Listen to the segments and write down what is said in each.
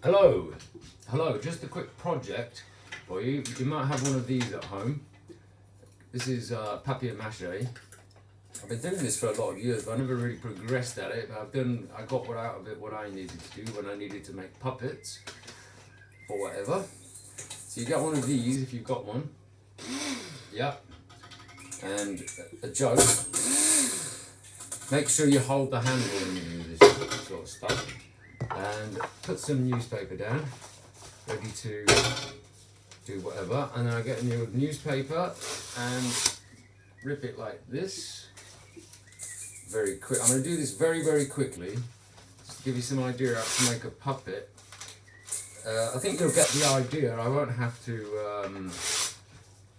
Hello, just a quick project for you. You might have one of these at home. This is papier-mâché. I've been doing this for a lot of years, but I never really progressed at it. I got out of it what I needed to do when I needed to make puppets or whatever. So you get one of these if you've got one. Yep. And a jug. Make sure you hold the handle when you do this sort of stuff. And put some newspaper down, ready to do whatever. And then I get a new newspaper and rip it like this. Very quick. I'm going to do this very quickly, just to give you some idea how to make a puppet. I think you'll get the idea. I won't have to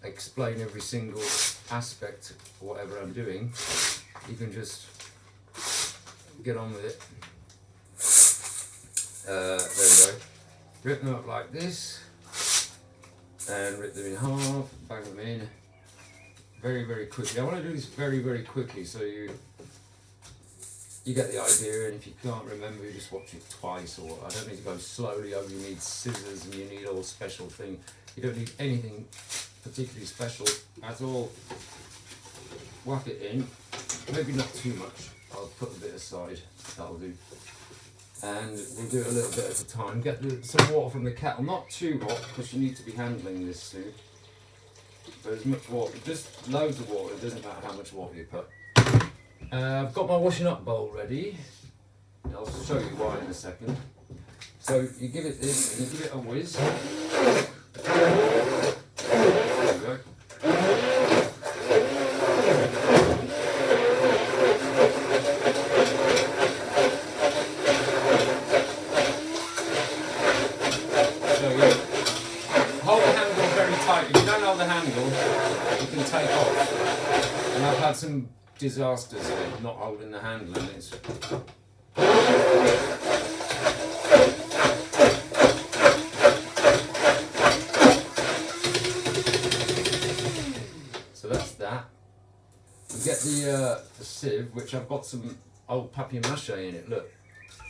explain every single aspect of whatever I'm doing. You can just get on with it. There we go. Rip them up like this and rip them in half, bang them in very quickly. I want to do this very quickly so you get the idea, and if you can't remember, you just watch it twice. Or I don't need to go slowly over. You need scissors and you need all special thing. You don't need anything particularly special at all. Whack it in, maybe not too much. I'll put a bit aside, that'll do. And we'll do it a little bit at a time. Get some water from the kettle, not too hot because you need to be handling this soon. But as much water, just loads of water, it doesn't matter how much water you put. I've got my washing up bowl ready. I'll show you why in a second. So you give it this and you give it a whiz. There we go. If you don't hold the handle, you can take off. And I've had some disasters with not holding the handle, and it's so that's that. You get the sieve, which I've got some old papier-mâché in it. Look,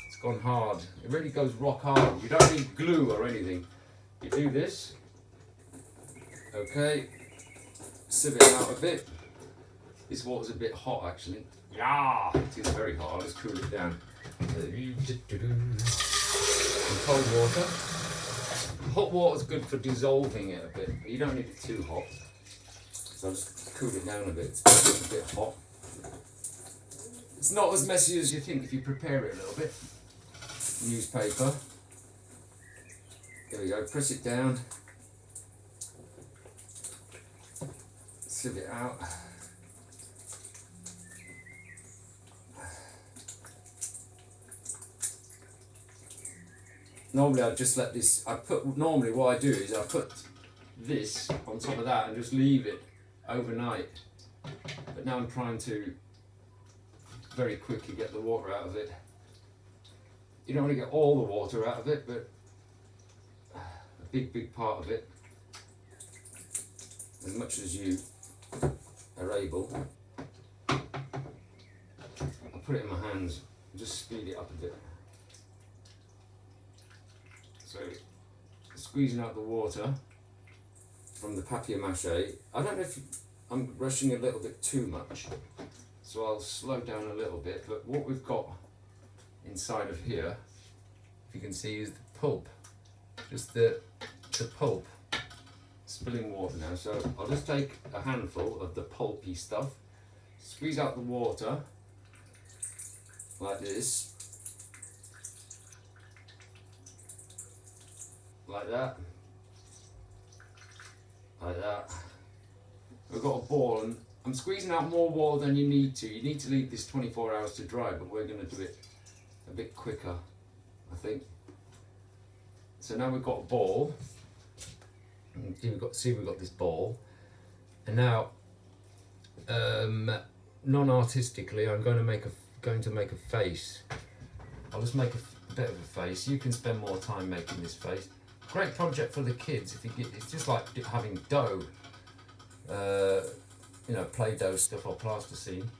it's gone hard. It really goes rock hard. You don't need glue or anything. You do this. Okay, sieve it out a bit. This water's a bit hot actually. Yeah, it is very hot. Let's cool it down. Some cold water. Hot water's good for dissolving it a bit, but you don't need it too hot. So I'll just cool it down a bit. It's a bit hot. It's not as messy as you think if you prepare it a little bit. Newspaper. There we go. Press it down. Sieve it out. Normally I just let this, normally what I do is I put this on top of that and just leave it overnight. But now I'm trying to very quickly get the water out of it. You don't want to get all the water out of it, but a big part of it, as much as you are able. I'll put it in my hands and just speed it up a bit. So, squeezing out the water from the papier-mâché. I don't know if I'm rushing a little bit too much, so I'll slow down a little bit, but what we've got inside of here, if you can see, is the pulp. Just the pulp. Spilling water now, so I'll just take a handful of the pulpy stuff, squeeze out the water like this, like that, like that. We've got a ball, and I'm squeezing out more water than you need to. You need to leave this 24 hours to dry, but we're going to do it a bit quicker, I think. So now we've got a ball. We've got this ball, and now non-artistically I'm going to make a face. I'll just make a bit of a face. You can spend more time making this face. Great project for the kids. It's just like having dough, Play-Doh stuff or plasticine.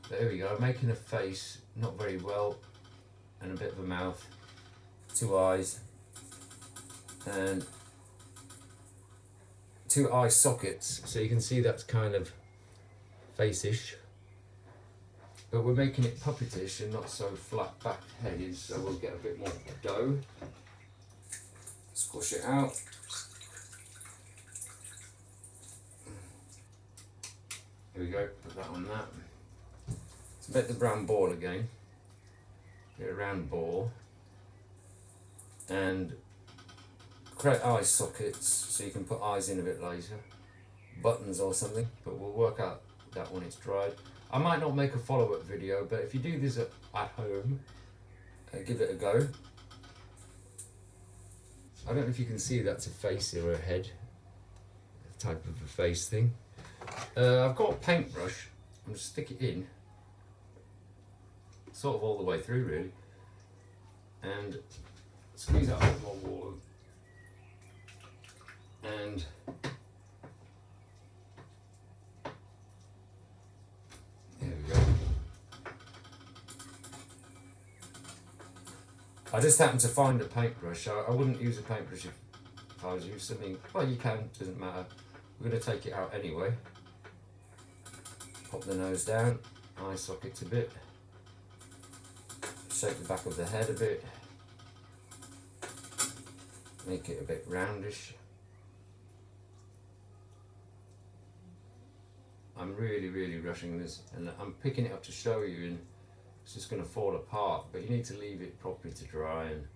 There we go, making a face, not very well, and a bit of a mouth, 2 eyes, and 2 eye sockets, so you can see that's kind of face-ish, but we're making it puppetish and not so flat back headed, so we'll get a bit more dough. Squash it out. Here we go, put that on that. So make the brown ball again, get a round ball, and create eye sockets so you can put eyes in a bit later, buttons or something, but we'll work out that when it's dried. I might not make a follow-up video, but if you do this at home, give it a go. I don't know if you can see that's a face or a head, a type of a face thing. I've got a paintbrush, I'm just stick it in, sort of all the way through really, and squeeze out a bit more water, and there we go. I just happened to find a paintbrush. I wouldn't use a paintbrush if I was using something, well you can, doesn't matter. We're going to take it out anyway. Pop the nose down, eye sockets a bit, shake the back of the head a bit, make it a bit roundish. I'm really rushing this, and I'm picking it up to show you, and it's just going to fall apart, but you need to leave it properly to dry. And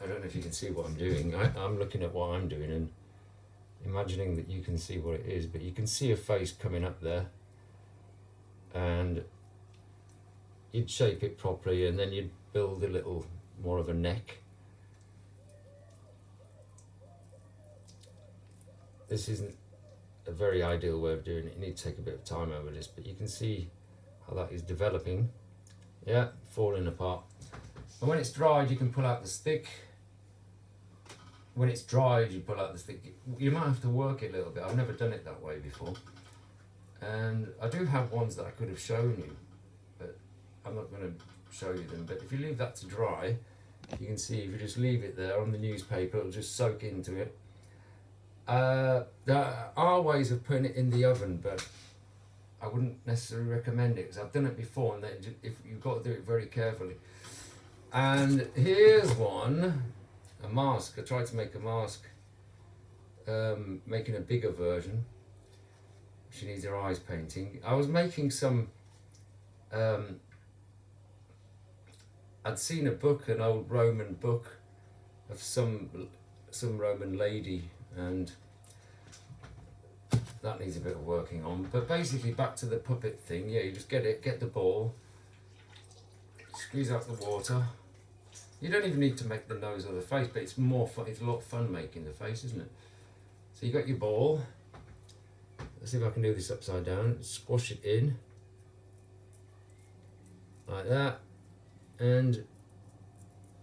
I don't know if you can see what I'm doing. I'm looking at what I'm doing and imagining that you can see what it is, but you can see a face coming up there, and you'd shape it properly and then you'd build a little more of a neck. This isn't a very ideal way of doing it. You need to take a bit of time over this, but you can see how that is developing. Yeah, falling apart. And when it's dried, you can pull out the stick. When it's dried, you pull out the stick. You might have to work it a little bit. I've never done it that way before. And I do have ones that I could have shown you, but I'm not going to show you them. But if you leave that to dry, you can see if you just leave it there on the newspaper, it'll just soak into it. There are ways of putting it in the oven, but I wouldn't necessarily recommend it because I've done it before, and if you've got to do it very carefully. And here's one, a mask. I tried to make a mask, making a bigger version. She needs her eyes painting. I was making some. I'd seen a book, an old Roman book, of some Roman lady, and that needs a bit of working on. But basically, back to the puppet thing. Yeah, you just get the ball, squeeze out the water. You don't even need to make the nose or the face, but it's more fun. It's a lot of fun making the face, isn't it? So you got your ball. Let's see if I can do this upside down. Squash it in like that, and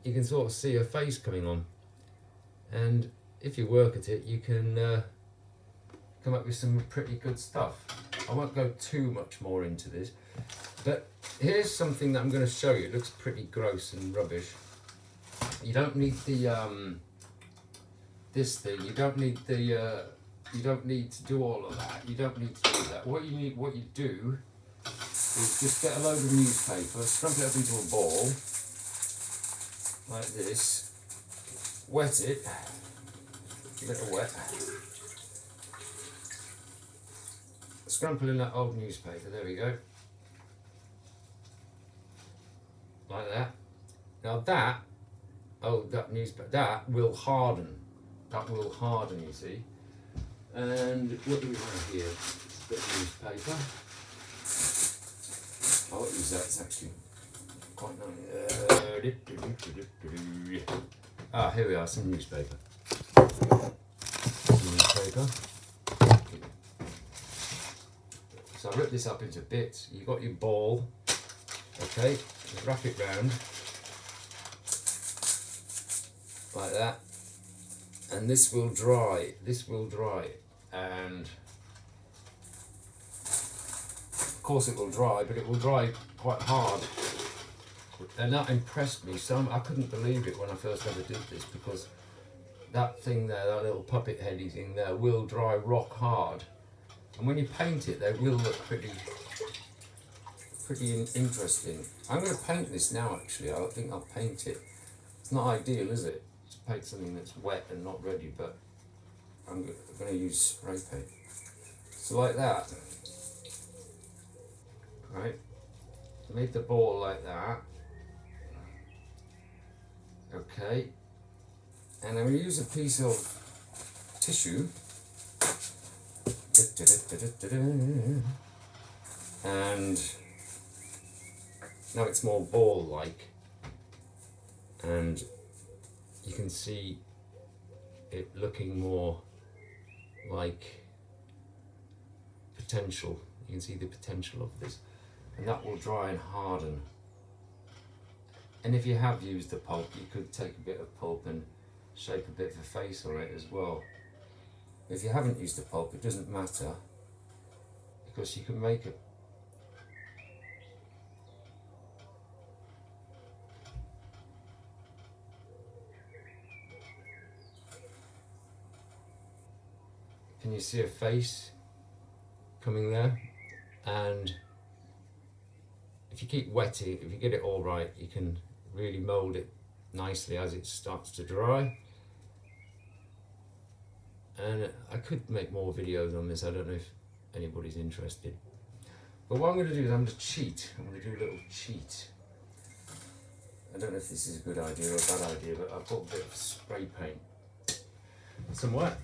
you can sort of see a face coming on. And if you work at it, you can come up with some pretty good stuff. I won't go too much more into this, but here's something that I'm going to show you. It looks pretty gross and rubbish. You don't need the this thing. You don't need the you don't need to do all of that. You don't need to do that. What you do is just get a load of newspaper, scrumple it up into a ball like this, wet it, give it a wet, scrumple in that old newspaper, there we go, like that. Now that newspaper, that will harden, you see. And what do we have here? A bit of newspaper. I won't use that, it's actually quite nice. Here we are, some newspaper. So I rip this up into bits. You've got your ball, okay, just wrap it round like that, and this will dry, and of course it will dry, but it will dry quite hard And that impressed me. I couldn't believe it when I first ever did this, because that thing there, that little puppet heady thing there, will dry rock hard. And when you paint it, they will look pretty interesting. I'm going to paint this now, actually. I think I'll paint it. It's not ideal, is it? To paint something that's wet and not ready, but I'm going to use spray paint. So like that, right? Made the ball like that. Okay. And I'm going to use a piece of tissue. And now it's more ball-like, and you can see it looking more like potential. You can see the potential of this, and that will dry and harden. And if you have used the pulp, you could take a bit of pulp and shape a bit of a face on it as well. If you haven't used the pulp, it doesn't matter, because you can make it. Can you see a face coming there? And if you keep wetting, if you get it all right, you can really mould it nicely as it starts to dry. And I could make more videos on this. I don't know if anybody's interested. But what I'm going to do is I'm going to cheat. I'm going to do a little cheat. I don't know if this is a good idea or a bad idea, but I've got a bit of spray paint somewhere.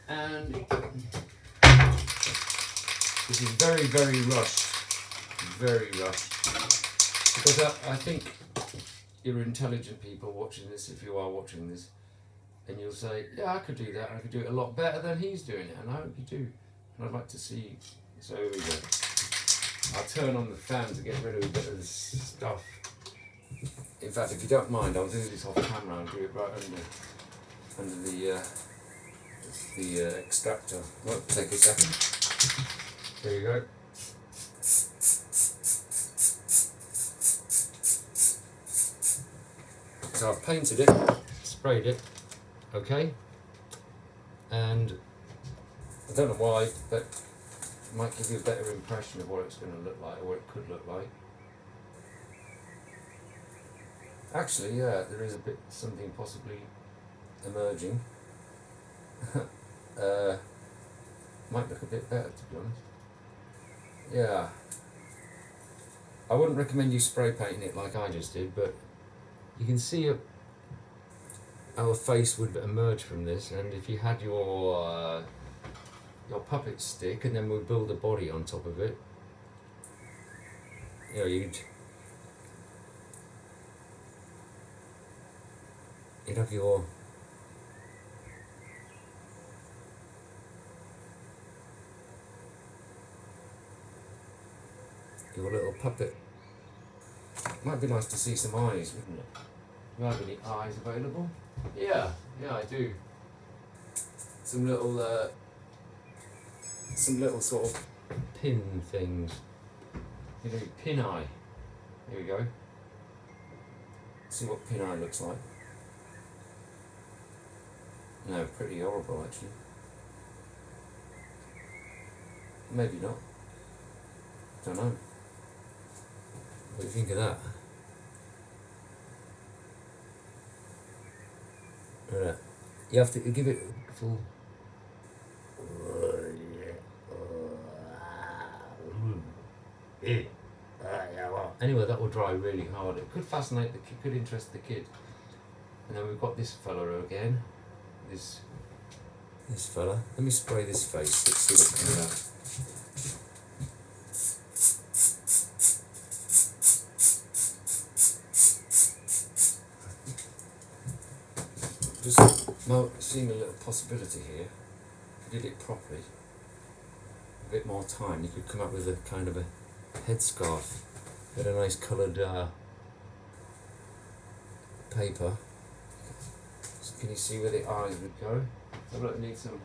And this is very, very rushed. Very rushed. Because I think you're intelligent people watching this, if you are watching this, and you'll say, yeah, I could do that. I could do it a lot better than he's doing it. And I hope you do. And I'd like to see. So here we go. I'll turn on the fan to get rid of a bit of this stuff. In fact, if you don't mind, I'll do this off camera and do it right under the extractor. Won't take a second. There you go. So I've painted it, sprayed it, okay, and I don't know why, but it might give you a better impression of what it's going to look like, or what it could look like. Actually, yeah, there is a bit something possibly emerging. Might look a bit better, to be honest. Yeah, I wouldn't recommend you spray painting it like I just did, but you can see how a face would emerge from this. And if you had your puppet stick, and then we'll build a body on top of it, you know, you'd have your little puppet. Might be nice to see some eyes, wouldn't it? Do you have any eyes available? Yeah, I do. Some little sort of pin things. You know, pin eye. Here we go. See what pin eye looks like. No, pretty horrible actually. Maybe not. Don't know. What do you think of that? Right. You have to give it full. Anyway, that will dry really hard. It could fascinate the kid, could interest the kid. And then we've got this fella again. This fella. Let me spray this face. Let's see what comes out. Just seeing a little possibility here. If you did it properly, a bit more time, you could come up with a kind of a headscarf. Get a nice coloured paper. So can you see where the eyes would go? So look, need some.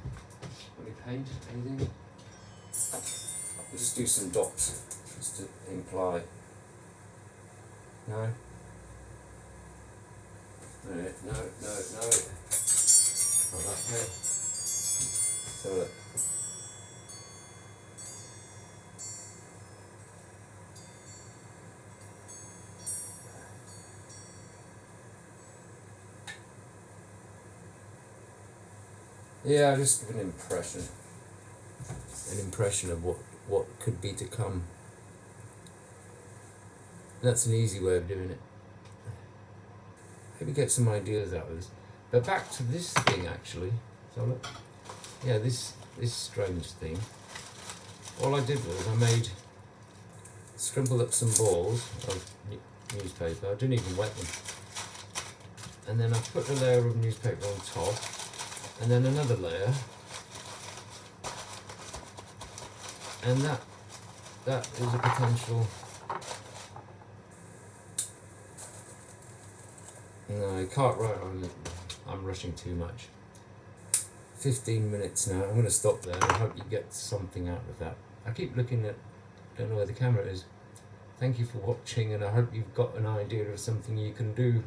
Any paint? Anything? We'll just do some dots, just to imply. No. Alright, no. Not that bit. So look. Yeah, just give an impression of what could be to come. That's an easy way of doing it. Maybe get some ideas out of this. But back to this thing actually. So look, yeah, this strange thing. All I did was I scrambled up some balls of newspaper. I didn't even wet them. And then I put a layer of newspaper on top, and then another layer, and that is a potential. No, I can't write on it. I'm rushing too much. 15 minutes now. I'm going to stop there. I hope you get something out of that. I keep looking at, don't know where the camera is. Thank you for watching, and I hope you've got an idea of something you can do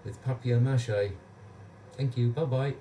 with papier-mâché. Thank you. Bye bye.